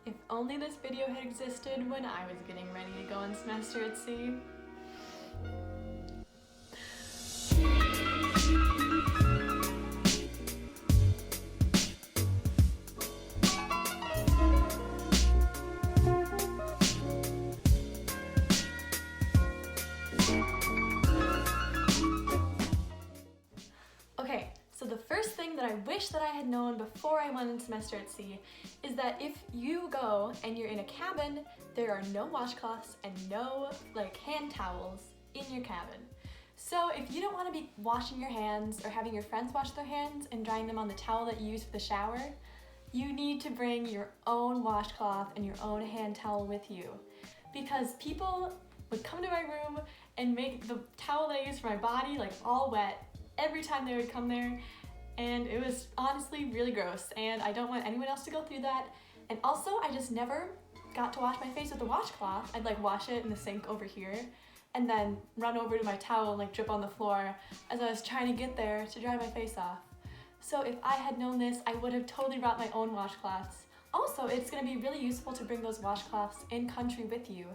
If only this video had existed when I was getting ready to go on semester at sea. Okay, so the first thing that I wish that I had known before I went on semester at sea is that if you go and you're in a cabin, there are no washcloths and no hand towels in your cabin. So if you don't want to be washing your hands or having your friends wash their hands and drying them on the towel that you use for the shower, you need to bring your own washcloth and your own hand towel with you, because people would come to my room and make the towel that I use for my body all wet every time they would come there, and it was honestly really gross, and I don't want anyone else to go through that. And also, I just never got to wash my face with a washcloth. I'd wash it in the sink over here and then run over to my towel and drip on the floor as I was trying to get there to dry my face off. So if I had known this, I would have totally brought my own washcloths. Also, it's going to be really useful to bring those washcloths in country with you,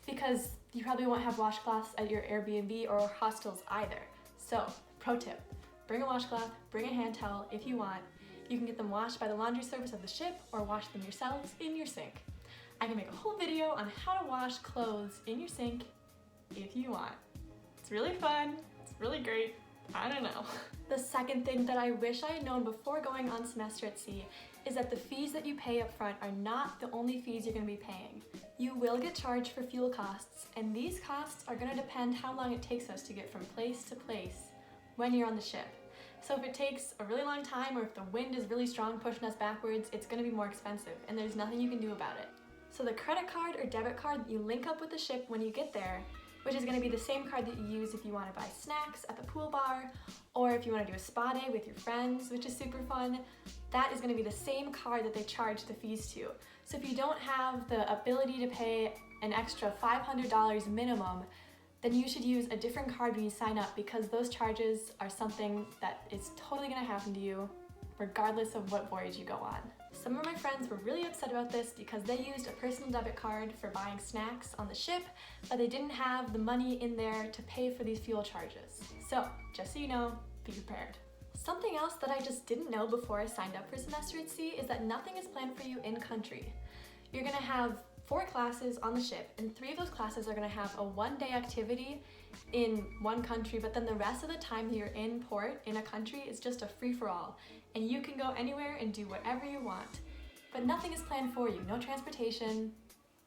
because you probably won't have washcloths at your Airbnb or hostels either. So, pro tip, bring a washcloth, bring a hand towel if you want. You can get them washed by the laundry service of the ship or wash them yourselves in your sink. I can make a whole video on how to wash clothes in your sink if you want. It's really fun, it's really great, I don't know. The second thing that I wish I had known before going on semester at sea is that the fees that you pay up front are not the only fees you're going to be paying. You will get charged for fuel costs, and these costs are going to depend how long it takes us to get from place to place when you're on the ship. So if it takes a really long time, or if the wind is really strong pushing us backwards, it's going to be more expensive, and there's nothing you can do about it. So the credit card or debit card that you link up with the ship when you get there, which is going to be the same card that you use if you want to buy snacks at the pool bar, or if you want to do a spa day with your friends, which is super fun, that is going to be the same card that they charge the fees to. So if you don't have the ability to pay an extra $500 minimum, then you should use a different card when you sign up, because those charges are something that is totally going to happen to you regardless of what voyage you go on. Some of my friends were really upset about this because they used a personal debit card for buying snacks on the ship, but they didn't have the money in there to pay for these fuel charges. So, just so you know, be prepared. Something else that I just didn't know before I signed up for semester at sea is that nothing is planned for you in country. You're gonna have 4 classes on the ship, and 3 of those classes are gonna have a one-day activity in one country, but then the rest of the time that you're in port in a country is just a free-for-all, and you can go anywhere and do whatever you want. But nothing is planned for you, no transportation,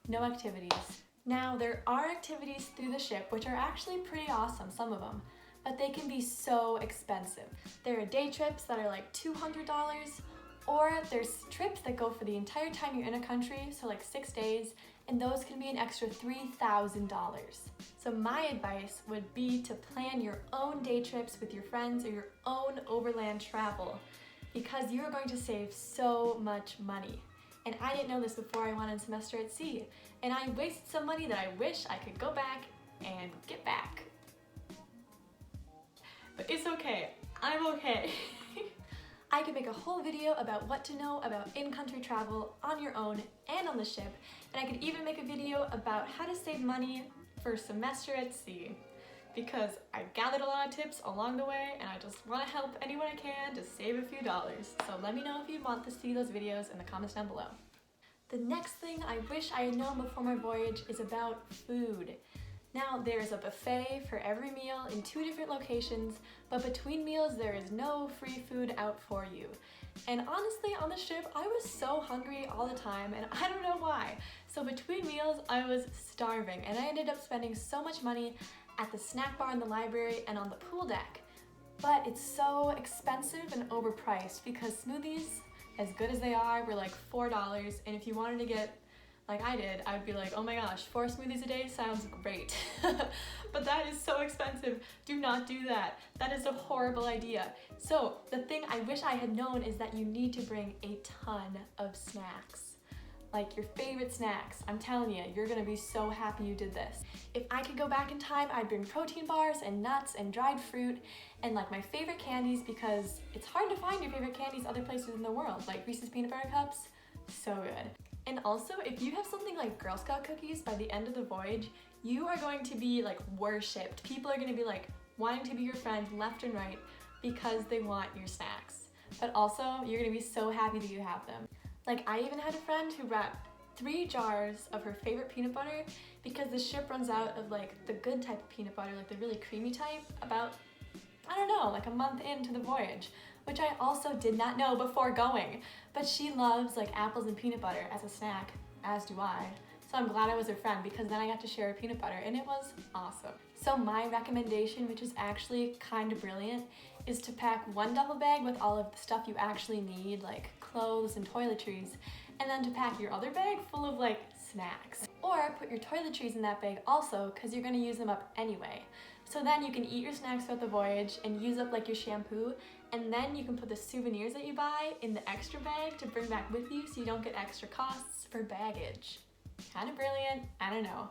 no activities. Now, there are activities through the ship which are actually pretty awesome, some of them, but they can be so expensive. There are day trips that are $200, or there's trips that go for the entire time you're in a country, so 6 days, and those can be an extra $3,000. So my advice would be to plan your own day trips with your friends or your own overland travel, because you are going to save so much money. And I didn't know this before I went on semester at sea, and I wasted some money that I wish I could go back and get back. But it's okay, I'm okay. I could make a whole video about what to know about in-country travel on your own and on the ship, and I could even make a video about how to save money for semester at sea, because I gathered a lot of tips along the way, and I just want to help anyone I can to save a few dollars. So let me know if you want to see those videos in the comments down below. The next thing I wish I had known before my voyage is about food. Now, there's a buffet for every meal in 2 different locations, but between meals there is no free food out for you. And honestly, on the ship, I was so hungry all the time, and I don't know why. So between meals, I was starving, and I ended up spending so much money at the snack bar in the library and on the pool deck. But it's so expensive and overpriced, because smoothies, as good as they are, were $4, and if you wanted to get like I did, I'd be oh my gosh, 4 smoothies a day sounds great. But that is so expensive. Do not do that. That is a horrible idea. So the thing I wish I had known is that you need to bring a ton of snacks. Your favorite snacks. I'm telling you, you're gonna be so happy you did this. If I could go back in time, I'd bring protein bars and nuts and dried fruit and my favorite candies, because it's hard to find your favorite candies other places in the world, like Reese's peanut butter cups. So good. And also, if you have something like Girl Scout cookies by the end of the voyage, you are going to be like worshipped. People are going to be like wanting to be your friend left and right because they want your snacks. But also, you're going to be so happy that you have them. Like, I even had a friend who brought 3 jars of her favorite peanut butter because the ship runs out of like the good type of peanut butter, like the really creamy type, about, I don't know, like a month into the voyage, which I also did not know before going. But she loves like apples and peanut butter as a snack, as do I. So I'm glad I was her friend because then I got to share her peanut butter and it was awesome. So my recommendation, which is actually kind of brilliant, is to pack 1 duffel bag with all of the stuff you actually need, like clothes and toiletries, and then to pack your other bag full of like snacks. Or put your toiletries in that bag also because you're gonna use them up anyway. So then you can eat your snacks throughout the voyage and use up like your shampoo, and then you can put the souvenirs that you buy in the extra bag to bring back with you so you don't get extra costs for baggage. Kind of brilliant, I don't know.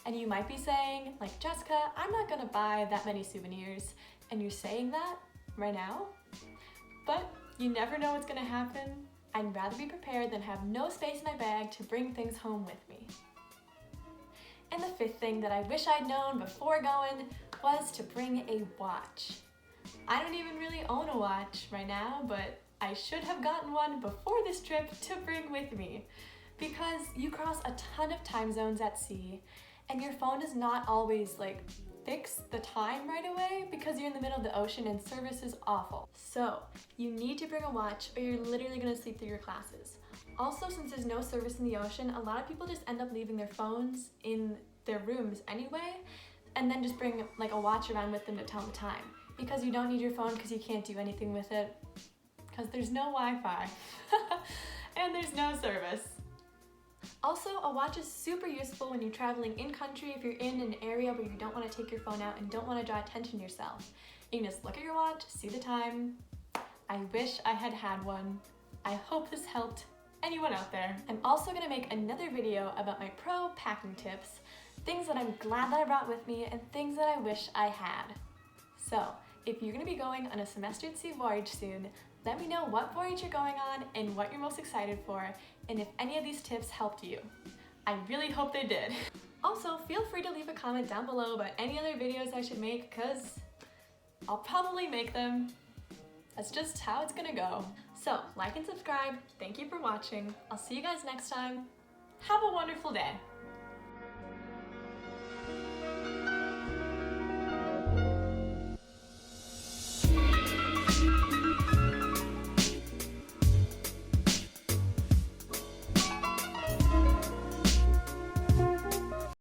And you might be saying, like, Jessica, I'm not gonna buy that many souvenirs. And you're saying that right now? But you never know what's gonna happen. I'd rather be prepared than have no space in my bag to bring things home with me. And the 5th thing that I wish I'd known before going was to bring a watch. I don't even really own a watch right now, but I should have gotten one before this trip to bring with me, because you cross a ton of time zones at sea and your phone does not always like fix the time right away because you're in the middle of the ocean and service is awful. So you need to bring a watch or you're literally gonna sleep through your classes. Also, since there's no service in the ocean, a lot of people just end up leaving their phones in their rooms anyway, and then just bring like a watch around with them to tell the time, because you don't need your phone because you can't do anything with it because there's no Wi-Fi and there's no service. Also, a watch is super useful when you're traveling in country if you're in an area where you don't want to take your phone out and don't want to draw attention to yourself. You can just look at your watch, see the time. I wish I had had one. I hope this helped anyone out there. I'm also going to make another video about my pro packing tips, things that I'm glad that I brought with me and things that I wish I had. So, if you're going to be going on a semester at sea voyage soon, let me know what voyage you're going on and what you're most excited for, and if any of these tips helped you. I really hope they did. Also, feel free to leave a comment down below about any other videos I should make, because I'll probably make them. That's just how it's gonna go. So, like and subscribe. Thank you for watching. I'll see you guys next time. Have a wonderful day.